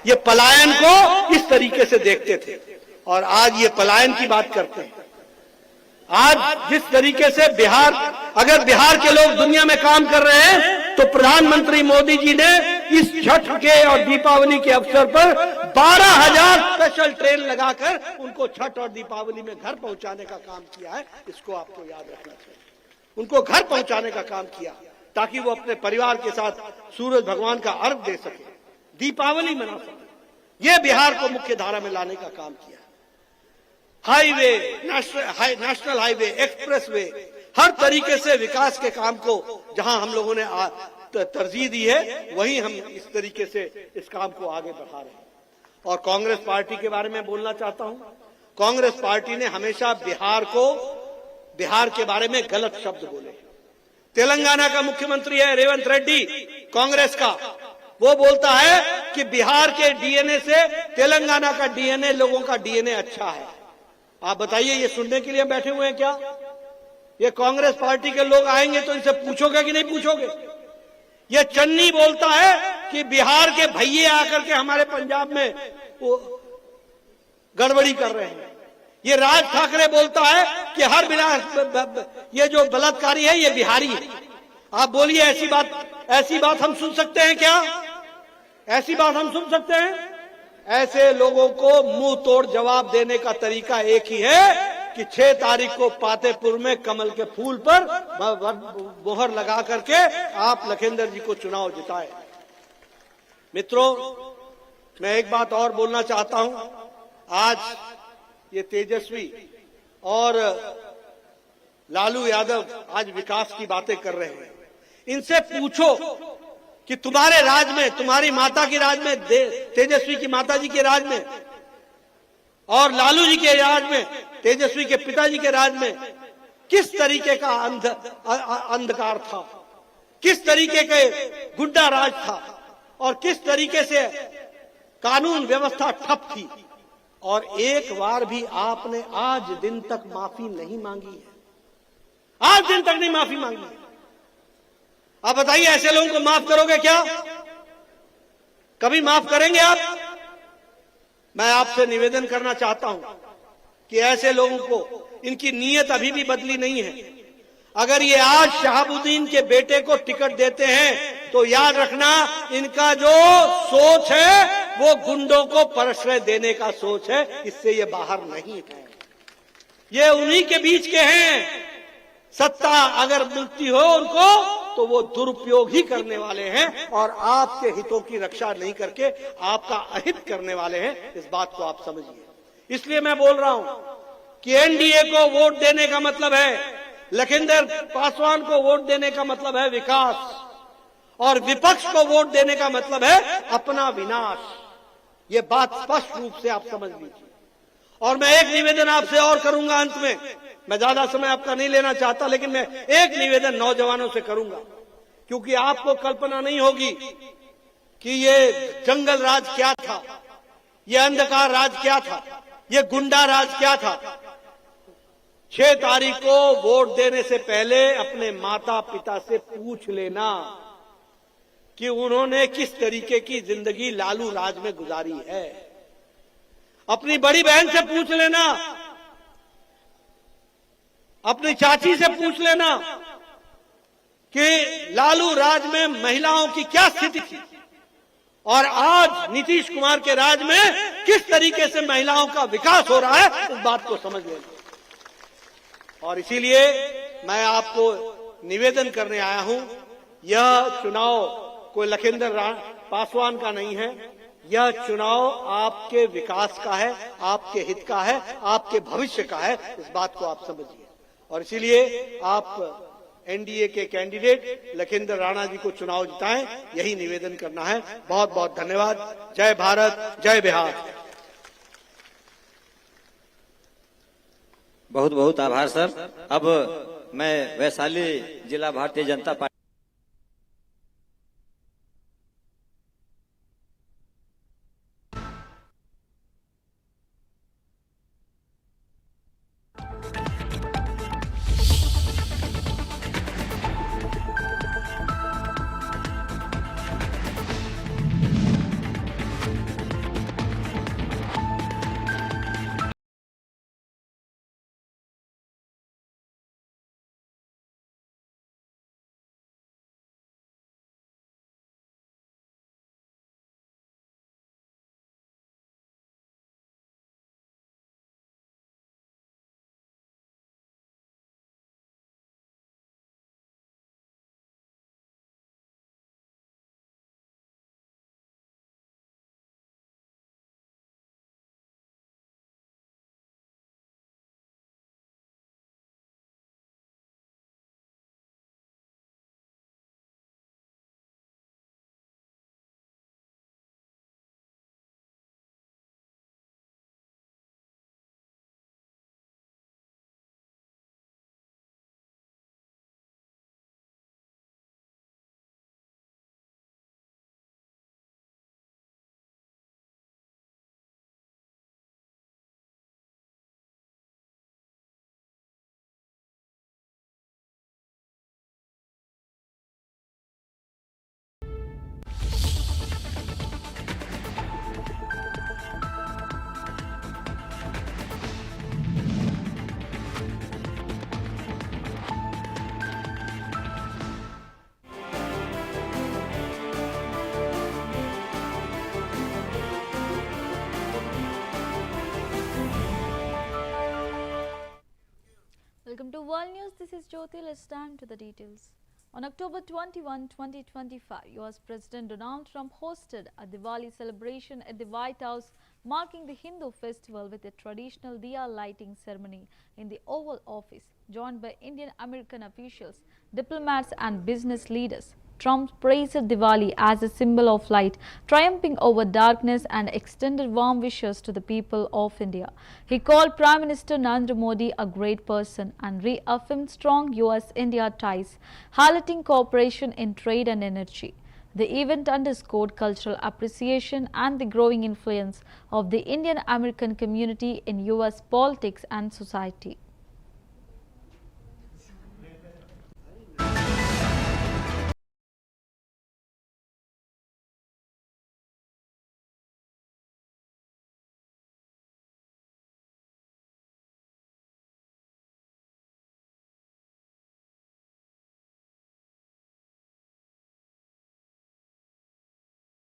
ये पलायन को इस तरीके से देखते थे और आज ये पलायन की बात करते हैं। आज जिस तरीके से बिहार, अगर बिहार के लोग दुनिया में काम कर रहे हैं तो प्रधानमंत्री मोदी जी ने इस छठ के और दीपावली के अवसर पर 12,000 स्पेशल ट्रेन लगाकर उनको छठ और दीपावली में घर पहुंचाने का काम किया है। इसको आपको याद रखना चाहिए। उनको घर पहुंचाने का काम किया ताकि वो अपने परिवार के साथ सूरज भगवान का अर्घ दे सके, दीपावली मना सके। ये बिहार को मुख्य धारा में लाने का काम किया। Highway, national highway, expressway, हर तरीके से विकास के काम को जहां हम लोगों ने तरजीह दी है, वहीं हम इस तरीके से इस काम को आगे बढ़ा रहे हैं। और कांग्रेस पार्टी के बारे में बोलना चाहता हूं। कांग्रेस पार्टी ने हमेशा बिहार के बारे में गलत शब्द बोले। तेलंगाना का मुख्यमंत्री है रेवंत रेड्डी, कांग्रेस का, वो बोलता है कि बिहार के डीएनए से तेलंगाना का डीएनए, लोगों का डीएनए अच्छा है। आप बताइए, ये सुनने के लिए बैठे हुए हैं क्या? ये कांग्रेस पार्टी के लोग आएंगे तो इनसे पूछोगे कि नहीं पूछोगे? ये चन्नी बोलता है कि बिहार के भैये आकर के हमारे पंजाब में वो गड़बड़ी कर रहे हैं। ये राज ठाकरे बोलता है कि ये जो बलात्कारी है ये बिहारी है। आप बोलिए, ऐसी बात हम सुन सकते हैं क्या? ऐसी बात हम सुन सकते हैं? ऐसे लोगों को मुंह तोड़ जवाब देने का तरीका एक ही है कि 6 तारीख को पातेपुर में कमल के फूल पर मोहर लगा करके आप लखिंदर जी को चुनाव जिताए। मित्रों, मैं एक बात और बोलना चाहता हूं। आज ये तेजस्वी और लालू यादव आज विकास की बातें कर रहे हैं। इनसे पूछो कि तुम्हारे राज में, तुम्हारी माता की राज में, तेजस्वी की माता जी के राज में और लालू जी के राज में, तेजस्वी के पिताजी के राज में किस तरीके का अंधकार था, किस तरीके के गुंडा राज था और किस तरीके से कानून व्यवस्था ठप थी। और एक बार भी आपने आज दिन तक माफी नहीं मांगी है। आज दिन तक नहीं माफी मांगी। आप बताइए, ऐसे लोगों को माफ करोगे क्या? कभी माफ करेंगे आप? मैं आपसे निवेदन करना चाहता हूं कि ऐसे लोगों को, इनकी नीयत अभी भी बदली नहीं है। अगर ये आज शहाबुद्दीन के बेटे को टिकट देते हैं तो याद रखना, इनका जो सोच है वो गुंडों को प्रश्रय देने का सोच है। इससे ये बाहर नहीं है। ये उन्हीं के बीच के हैं। सत्ता अगर मिलती हो उनको तो वो दुरुपयोग ही करने वाले हैं और आपके हितों की रक्षा नहीं करके आपका अहित करने वाले हैं। इस बात को आप समझिए। इसलिए मैं बोल रहा हूं कि एनडीए को वोट देने का मतलब है, लखिंदर पासवान को वोट देने का मतलब है विकास, और विपक्ष को वोट देने का मतलब है अपना विनाश। ये बात स्पष्ट रूप से आप समझ लीजिए। और मैं एक निवेदन आपसे और करूंगा अंत में। मैं ज्यादा समय आपका नहीं लेना चाहता, लेकिन मैं एक निवेदन नौजवानों से करूंगा, क्योंकि आपको कल्पना नहीं होगी कि ये जंगल राज क्या था, ये अंधकार राज क्या था, ये गुंडा राज क्या था। 6 तारीख को वोट देने से पहले अपने माता पिता से पूछ लेना कि उन्होंने किस तरीके की जिंदगी लालू राज में गुजारी है। अपनी बड़ी बहन से पूछ लेना, अपनी चाची से पूछ लेना कि लालू राज में महिलाओं की क्या स्थिति थी और आज नीतीश कुमार के राज में किस तरीके से महिलाओं का विकास हो रहा है। इस बात को समझ लेना। और इसीलिए मैं आपको निवेदन करने आया हूं, यह चुनाव कोई लखिंदर पासवान का नहीं है। यह चुनाव आपके विकास का है, आपके हित का है, आपके भविष्य का है। इस बात को आप समझिए। और इसीलिए आप एनडीए के कैंडिडेट लखिंदर राणा जी को चुनाव जिताएं, यही निवेदन करना है। बहुत बहुत धन्यवाद। जय भारत, जय बिहार। बहुत बहुत आभार सर। अब मैं वैशाली जिला Bharatiya Janata party World News, this is Jyoti. Let's dive to the details. On October 21, 2025, US President Donald Trump hosted a Diwali celebration at the White House, marking the Hindu festival with a traditional diya lighting ceremony in the Oval Office, joined by Indian American officials, diplomats and business leaders. Trump praised Diwali as a symbol of light, triumphing over darkness, and extended warm wishes to the people of India. He called Prime Minister Narendra Modi a great person and reaffirmed strong US-India ties, highlighting cooperation in trade and energy. The event underscored cultural appreciation and the growing influence of the Indian American community in US politics and society.